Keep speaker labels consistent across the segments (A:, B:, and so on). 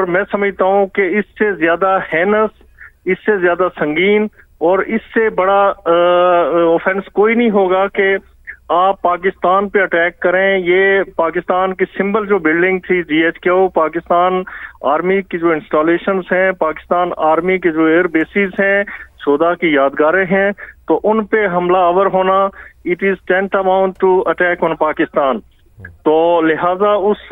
A: और मैं समझता हूँ कि इससे ज्यादा हैनस, इससे ज्यादा संगीन और इससे बड़ा ऑफेंस कोई नहीं होगा कि आप पाकिस्तान पे अटैक करें। ये पाकिस्तान की सिंबल जो बिल्डिंग थी GHQ, पाकिस्तान आर्मी की जो इंस्टॉलेशंस हैं, पाकिस्तान आर्मी के जो एयर बेसिस हैं, शोधा की यादगारें हैं, तो उन पे हमला आवर होना, it is tantamount to attack on Pakistan. तो लिहाजा उस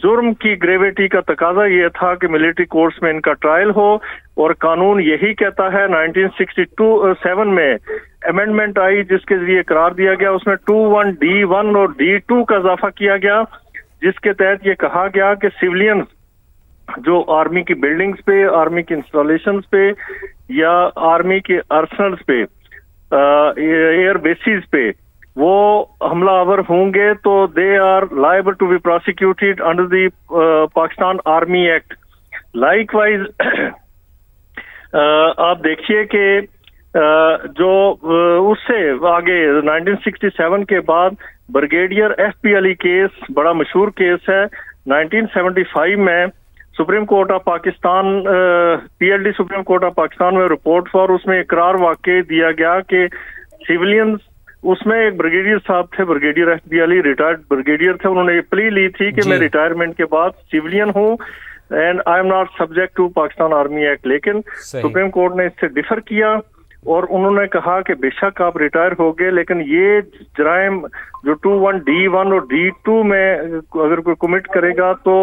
A: जुर्म की ग्रेविटी का तकाजा ये था कि मिलिट्री कोर्ट्स में इनका ट्रायल हो, और कानून यही कहता है। 1967 में अमेंडमेंट आई जिसके जरिए करार दिया गया, उसमें 21D1 और D2 का इजाफा किया गया, जिसके तहत ये कहा गया कि सिविलियंस जो आर्मी की बिल्डिंग्स पे, आर्मी की इंस्टॉलेशंस पे या आर्मी के आर्सनल्स पे, एयर बेसिस पे वो हमला आवर होंगे तो they are liable to be prosecuted under the Pakistan army act. Likewise आप देखिए कि जो उससे आगे 1967 के बाद ब्रिगेडियर FP अली केस बड़ा मशहूर केस है। 1975 में supreme court of Pakistan, PLD supreme court of Pakistan में रिपोर्ट फॉर, उसमें इकरार वाकई दिया गया कि सिविलियंस, उसमें एक ब्रिगेडियर साहब थे, brigadier FP Ali, retired brigadier थे, उन्होंने ये प्ली ली थी कि मैं रिटायरमेंट के बाद सिविलियन हूँ and I am not subject to Pakistan army act. लेकिन सुप्रीम कोर्ट ने इससे डिफर किया और उन्होंने कहा कि बेशक आप रिटायर हो गए, लेकिन ये जराइम जो 21D1 और D2 में अगर कोई कमिट करेगा तो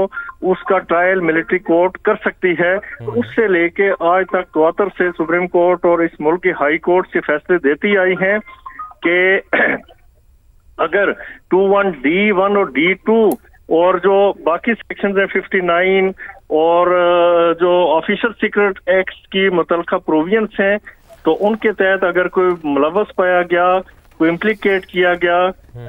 A: उसका ट्रायल मिलिट्री कोर्ट कर सकती है। उससे लेके आज तक 74 से सुप्रीम कोर्ट और इस मुल्क की हाई कोर्ट से फैसले देती आई हैं कि अगर 21D1 और D2 और जो बाकी सेक्शन है 59 और जो ऑफिशियल सीक्रेट एक्ट की मुतलका प्रोविजंस हैं, तो उनके तहत अगर कोई मुलव्वस पाया गया, कोई इम्प्लीकेट किया गया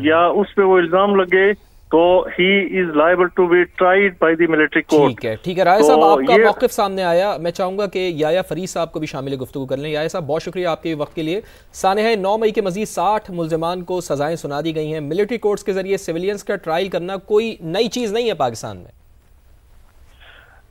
A: या उस पे वो इल्जाम लगे, तो he is liable to be tried by the military court.
B: ठीक है राय साहब, आपका मौक़िफ़ सामने आया। मैं चाहूंगा कि याया फरीद साहब को भी शामिल गुफ्तगू कर लें। याया साहब, बहुत शुक्रिया आपके वक्त के लिए। सानहे 9 मई के मजीद 60 मुल्ज़िमान को सजाएं सुना दी गई हैं। मिलिट्री कोर्ट्स के जरिए सिविलियंस का ट्रायल करना कोई नई चीज़ नहीं है पाकिस्तान में।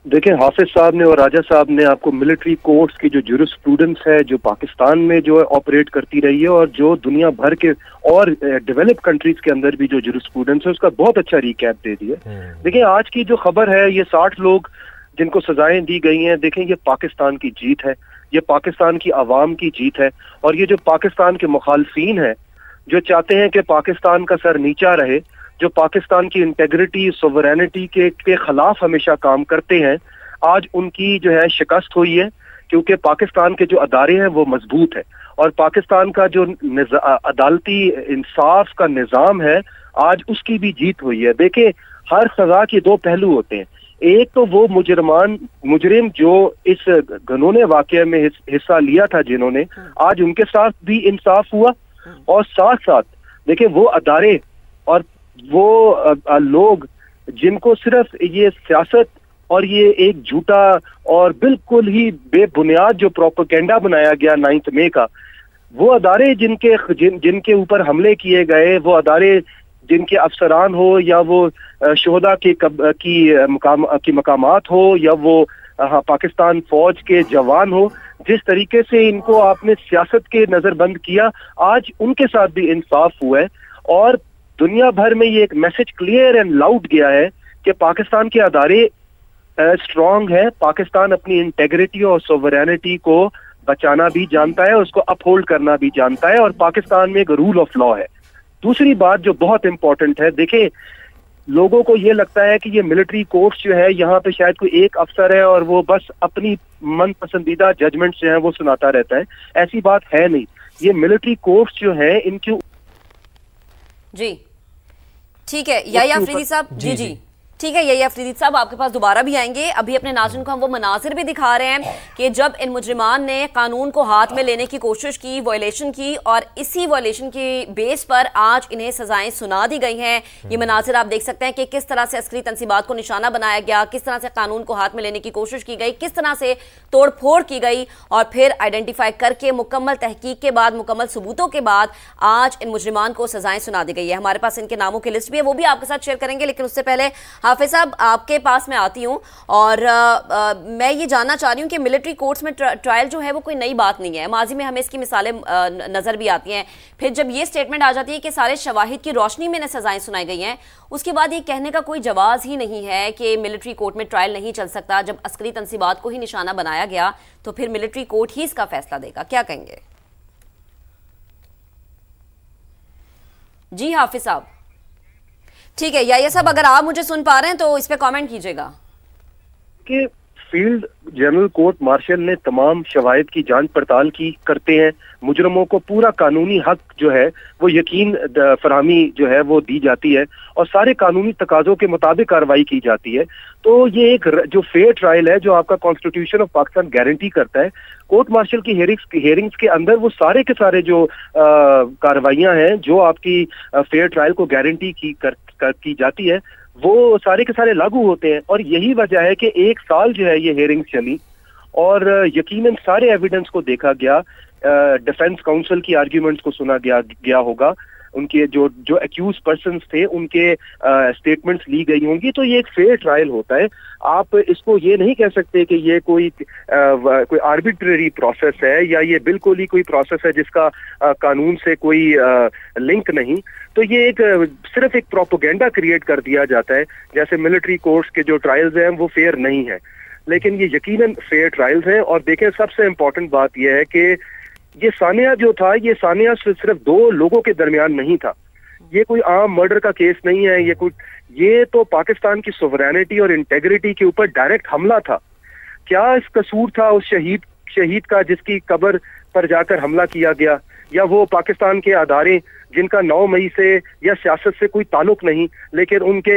C: देखिए, हाफिज साहब ने और राजा साहब ने आपको मिलिट्री कोर्ट्स की जो जूरिस्प्रूडेंस है, जो पाकिस्तान में जो है ऑपरेट करती रही है और जो दुनिया भर के और डेवलप कंट्रीज के अंदर भी जो जूरिस्प्रूडेंस है, उसका बहुत अच्छा रिकैप दे दिया। देखिए, आज की जो खबर है, ये 60 लोग जिनको सजाएं दी गई हैं, देखें ये पाकिस्तान की जीत है, ये पाकिस्तान की आवाम की जीत है। और ये जो पाकिस्तान के मुखालफीन है, जो चाहते हैं कि पाकिस्तान का सर नीचा रहे, जो पाकिस्तान की इंटेग्रिटी, सोवरेनिटी के खिलाफ हमेशा काम करते हैं, आज उनकी जो है शिकस्त हुई है, क्योंकि पाकिस्तान के जो अदारे हैं वो मजबूत है और पाकिस्तान का जो अदालती इंसाफ का निज़ाम है, आज उसकी भी जीत हुई है। देखिए, हर सजा के दो पहलू होते हैं। एक तो वो मुजरिम जो इस घिनौने वाक़ये में हिस्सा लिया था जिन्होंने, आज उनके साथ भी इंसाफ हुआ, और साथ साथ देखिए वो अदारे और वो लोग जिनको सिर्फ ये सियासत और ये एक झूठा और बिल्कुल ही बेबुनियाद जो प्रोपेगेंडा बनाया गया 9 मई का, वो अदारे जिनके ऊपर हमले किए गए, वो अदारे जिनके अफसरान हो या वो शोहदा की मकामात हो या वो पाकिस्तान फौज के जवान हो, जिस तरीके से इनको आपने सियासत के नजरबंद किया, आज उनके साथ भी इंसाफ हुआ है। और दुनिया भर में ये एक मैसेज क्लियर एंड लाउड गया है कि पाकिस्तान के अदारे स्ट्रांग है, पाकिस्तान अपनी इंटेग्रिटी और सोवरेनिटी को बचाना भी जानता है, उसको अपहोल्ड करना भी जानता है, और पाकिस्तान में एक रूल ऑफ लॉ है। दूसरी बात जो बहुत इंपॉर्टेंट है, देखें, लोगों को ये लगता है कि ये मिलिट्री कोर्ट्स जो है, यहाँ पे शायद कोई एक अफसर है और वो बस अपनी मन पसंदीदा जजमेंट जो है वो सुनाता रहता है। ऐसी बात है नहीं। ये मिलिट्री कोर्ट्स जो है, इनकी
D: जी ठीक है याया अफरीदी साहब, जी ठीक है याया अफरीदी साहब, आपके पास दोबारा भी आएंगे। अभी अपने नाज़रीन को हम वो मनासिर भी दिखा रहे हैं कि जब इन मुजरिमान ने कानून को हाथ में लेने की कोशिश की, वायलेशन की, और इसी वायलेशन की बेस पर आज इन्हें सजाएं सुना दी गई हैं। ये मनासिर आप देख सकते हैं कि किस तरह से अस्करी तंसीबात को निशाना बनाया गया, किस तरह से कानून को हाथ में लेने की कोशिश की गई, किस तरह से तोड़ फोड़ की गई, और फिर आइडेंटिफाई करके मुकम्मल तहकीक के बाद, मुकम्मल सबूतों के बाद आज इन मुजरिमान को सजाएं सुना दी गई है। हमारे पास इनके नामों की लिस्ट भी है, वो भी आपके साथ शेयर करेंगे, लेकिन उससे पहले हाफिज साहब आपके पास मैं आती हूँ और मैं ये जानना चाह रही हूँ कि मिलिट्री कोर्ट्स में ट्रायल जो है वो कोई नई बात नहीं है, माजी में हमें इसकी मिसालें नज़र भी आती हैं। फिर जब ये स्टेटमेंट आ जाती है कि सारे शवाहिद की रोशनी में सजाएं सुनाई गई हैं, उसके बाद ये कहने का कोई जवाब ही नहीं है कि मिलिट्री कोर्ट में ट्रायल नहीं चल सकता। जब अस्करी तंसीबात को ही निशाना बनाया गया तो फिर मिलिट्री कोर्ट ही इसका फैसला देगा, क्या कहेंगे? जी हाफिज साहब। ठीक है याया साहब, अगर आप मुझे सुन पा रहे हैं तो इस पे कमेंट कीजिएगा।
C: कि फील्ड जनरल कोर्ट मार्शल ने तमाम शवाहिद की जांच पड़ताल की करते हैं, मुजरमों को पूरा कानूनी हक जो है वो यकीन फरहमी जो है वो दी जाती है और सारे कानूनी तकाजों के मुताबिक कार्रवाई की जाती है। तो ये एक जो फेयर ट्रायल है जो आपका कॉन्स्टिट्यूशन ऑफ पाकिस्तान गारंटी करता है। कोर्ट मार्शल की हेयरिंग्स के अंदर वो सारे के सारे जो कार्रवाइयां हैं जो आपकी फेयर ट्रायल को गारंटी की जाती है वो सारे के सारे लागू होते हैं। और यही वजह है कि 1 साल जो है ये हेयरिंग्स चली और यकीनन सारे एविडेंस को देखा गया, डिफेंस काउंसिल की आर्ग्यूमेंट्स को सुना गया होगा, उनके जो एक्यूज पर्सन्स थे उनके स्टेटमेंट्स ली गई होंगी। तो ये एक फेयर ट्रायल होता है। आप इसको ये नहीं कह सकते कि ये कोई आर्बिट्रेरी प्रोसेस है या ये बिल्कुल ही कोई प्रोसेस है जिसका कानून से कोई लिंक नहीं। तो ये एक सिर्फ एक प्रोपोगेंडा क्रिएट कर दिया जाता है, जैसे मिलिट्री कोर्ट्स के जो ट्रायल्स हैं वो फेयर नहीं है, लेकिन ये यकीनन फेयर ट्रायल्स हैं। और देखें सबसे इम्पोर्टेंट बात यह है कि ये सानिया जो था, ये सानिया सिर्फ 2 लोगों के दरमियान नहीं था, ये कोई आम मर्डर का केस नहीं है, ये तो पाकिस्तान की सोवरेनिटी और इंटेग्रिटी के ऊपर डायरेक्ट हमला था। क्या इस कसूर था उस शहीद का जिसकी कब्र पर जाकर हमला किया गया, या वो पाकिस्तान के अदारे जिनका 9 मई से या सियासत से कोई ताल्लुक नहीं लेकिन उनके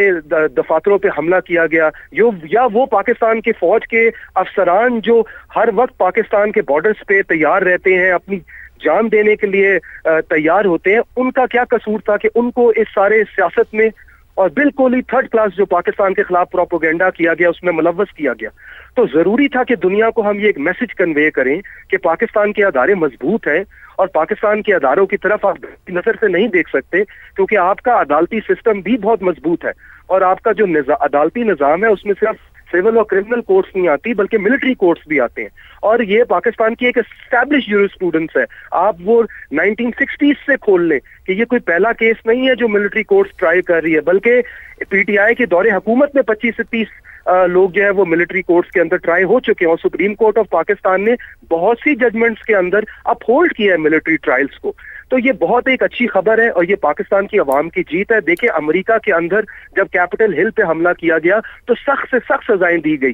C: दफातरों पे हमला किया गया, या वो पाकिस्तान के फौज के अफसरान जो हर वक्त पाकिस्तान के बॉर्डर्स पे तैयार रहते हैं, अपनी जान देने के लिए तैयार होते हैं, उनका क्या कसूर था कि उनको इस सारे सियासत में और बिल्कुल ही थर्ड क्लास जो पाकिस्तान के खिलाफ प्रोपोगेंडा किया गया उसमें मुलव्वस किया गया। तो जरूरी था कि दुनिया को हम ये एक मैसेज कन्वे करें कि पाकिस्तान के अदारे मजबूत हैं और पाकिस्तान के अदारों की तरफ आप नजर से नहीं देख सकते, क्योंकि आपका अदालती सिस्टम भी बहुत मजबूत है और आपका जो अदालती निज़ाम है उसमें सिर्फ सिविल और क्रिमिनल कोर्ट्स नहीं आती बल्कि मिलिट्री कोर्ट्स भी आते हैं। और ये पाकिस्तान की एक एस्टैब्लिश जूरिस्प्रूडेंस है। आप वो 1960s से खोल लें कि ये कोई पहला केस नहीं है जो मिलिट्री कोर्ट्स ट्राई कर रही है, बल्कि पीटीआई के दौरे हुकूमत में 25 से 30 लोग जो है वो मिलिट्री कोर्ट्स के अंदर ट्राई हो चुके हैं और सुप्रीम कोर्ट ऑफ पाकिस्तान ने बहुत सी जजमेंट्स के अंदर अपहोल्ड किया है मिलिट्री ट्रायल्स को। तो ये बहुत एक अच्छी खबर है और ये पाकिस्तान की आवाम की जीत है। देखिए अमेरिका के अंदर जब कैपिटल हिल पे हमला किया गया तो सख्त से सख्त सजाएं दी गई,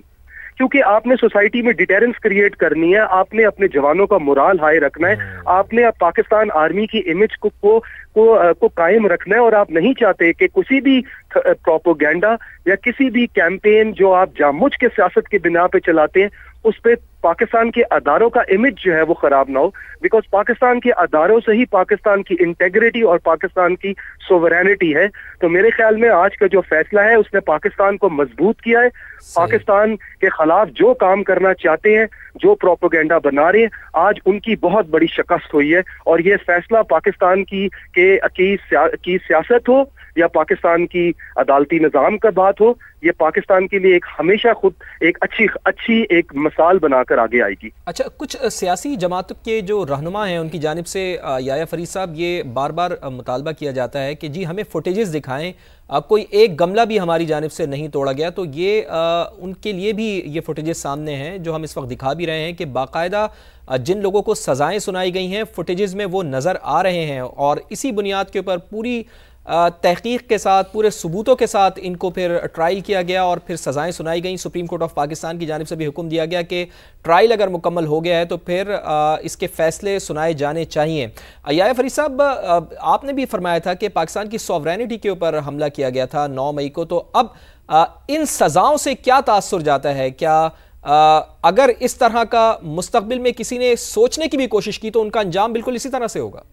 C: क्योंकि आपने सोसाइटी में डिटेरेंस क्रिएट करनी है, आपने अपने जवानों का मोराल हाई रखना है, आपने पाकिस्तान आर्मी की इमेज को कायम रखना है और आप नहीं चाहते कि किसी भी प्रोपोगेंडा या किसी भी कैंपेन जो आप जानबूझ के सियासत की बिना पे चलाते हैं उस पे पाकिस्तान के अदारों का इमेज जो है वो खराब ना हो, बिकॉज पाकिस्तान के अदारों से ही पाकिस्तान की इंटेग्रिटी और पाकिस्तान की सोवरेनिटी है। तो मेरे ख्याल में आज का जो फैसला है उसने पाकिस्तान को मजबूत किया है। पाकिस्तान के खिलाफ जो काम करना चाहते हैं, जो प्रोपोगेंडा बना रहे हैं, आज उनकी बहुत बड़ी शिकस्त हुई है। और ये फैसला पाकिस्तान की सियासत हो या पाकिस्तान की अदालती निज़ाम का बात हो, ये पाकिस्तान के लिए एक हमेशा खुद एक अच्छी एक मिसाल बनाकर आगे आएगी।
B: अच्छा, कुछ सियासी जमातों के जो रहनुमा हैं उनकी जानिब से याया फरीद साहब ये बार बार मुतालबा किया जाता है कि जी हमें फुटेजेस दिखाएं, कोई एक गमला भी हमारी जानिब से नहीं तोड़ा गया। तो ये उनके लिए भी ये फुटेजेस सामने हैं जो हम इस वक्त दिखा भी रहे हैं कि बाकायदा जिन लोगों को सज़ाएं सुनाई गई हैं फुटेजेस में वो नज़र आ रहे हैं और इसी बुनियाद के ऊपर पूरी तहकीक के साथ, पूरे सबूतों के साथ इनको फिर ट्रायल किया गया और फिर सज़ाएं सुनाई गई। सुप्रीम कोर्ट ऑफ पाकिस्तान की जानिब से भी हुक्म दिया गया कि ट्रायल अगर मुकम्मल हो गया है तो फिर इसके फैसले सुनाए जाने चाहिए। याया फरीद साहब, आपने भी फरमाया था कि पाकिस्तान की सॉवरेनिटी के ऊपर हमला किया गया था 9 मई को, तो अब इन सज़ाओं से क्या तासुर जाता है? क्या अगर इस तरह का मुस्तकबिल में किसी ने सोचने की भी कोशिश की तो उनका अंजाम बिल्कुल इसी तरह से होगा?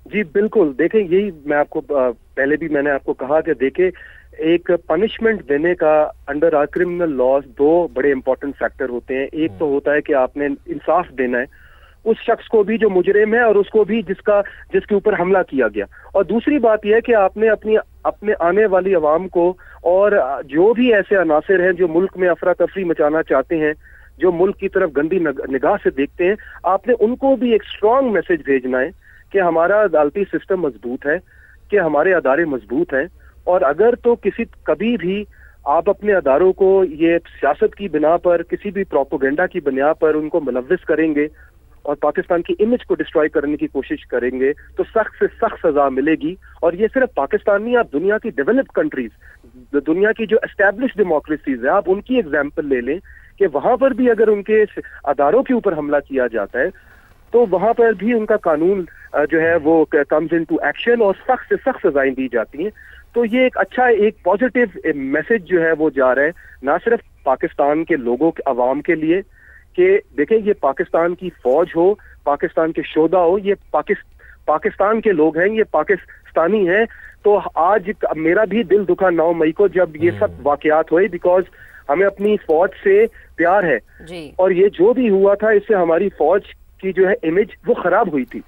C: जी बिल्कुल, देखें यही मैं आपको पहले भी मैंने आपको कहा कि देखें एक पनिशमेंट देने का अंडर आर क्रिमिनल लॉज 2 बड़े इंपॉर्टेंट फैक्टर होते हैं। एक तो होता है कि आपने इंसाफ देना है उस शख्स को भी जो मुजरिम है और उसको भी जिसके ऊपर हमला किया गया। और दूसरी बात यह है कि आपने अपने आने वाली अवाम को और जो भी ऐसे अनासिर हैं जो मुल्क में अफरा तफरी मचाना चाहते हैं, जो मुल्क की तरफ गंदी निगाह से देखते हैं, आपने उनको भी एक स्ट्रॉन्ग मैसेज भेजना है कि हमारा अदालती सिस्टम मजबूत है, कि हमारे अदारे मजबूत हैं, और अगर तो कभी भी आप अपने अदारों को ये सियासत की बिना पर, किसी भी प्रोपोगेंडा की बुनियाद पर उनको मुलव्विस करेंगे और पाकिस्तान की इमेज को डिस्ट्रॉय करने की कोशिश करेंगे तो सख्त से सख्त सजा मिलेगी। और ये सिर्फ पाकिस्तान नहीं, आप दुनिया की डेवलप्ड कंट्रीज, दुनिया की जो एस्टैब्लिश डेमोक्रेसीज है, आप उनकी एग्जाम्पल ले लें कि वहां पर भी अगर उनके अदारों के ऊपर हमला किया जाता है तो वहां पर भी उनका कानून जो है वो कम्स इनटू एक्शन और सख्त से सख्त सजाएं दी जाती हैं। तो ये एक पॉजिटिव मैसेज जो है वो जा रहा है, ना सिर्फ पाकिस्तान के लोगों के अवाम के लिए कि देखें ये पाकिस्तान की फौज हो, पाकिस्तान के शोधा हो, ये पाकिस्तान के लोग हैं, ये पाकिस्तानी हैं। तो आज मेरा भी दिल दुखा 9 मई को जब ये सब वाकयात हुए, बिकॉज हमें अपनी फौज से प्यार है
D: जी।
C: और ये जो भी हुआ था इससे हमारी फौज की जो है इमेज वो खराब हुई थी।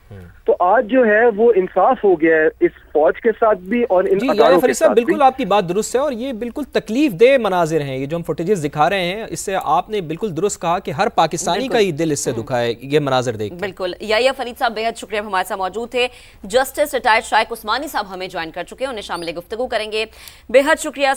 C: तो आज जो है वो इंसाफ हो गया है इस फौज के साथ भी और इन अदारों के साथ भी।
B: बिल्कुल आपकी बात दुरुस्त है और ये बिल्कुल तकलीफ दे मनाजिर हैं ये जो हम फुटेजेस दिखा रहे हैं, इससे आपने बिल्कुल दुरुस्त कहा कि हर पाकिस्तानी का ही दिल इससे दुखा है ये मनाजिर देख।
D: बिल्कुल, याया फरीद साहब बेहद शुक्रिया हमारे साथ मौजूद थे। जस्टिस रिटायर्ड शाइक उस्मानी साहब हमें ज्वाइन कर चुके हैं, उन्हें शामिल गुफ्तगू करेंगे। बेहद शुक्रिया।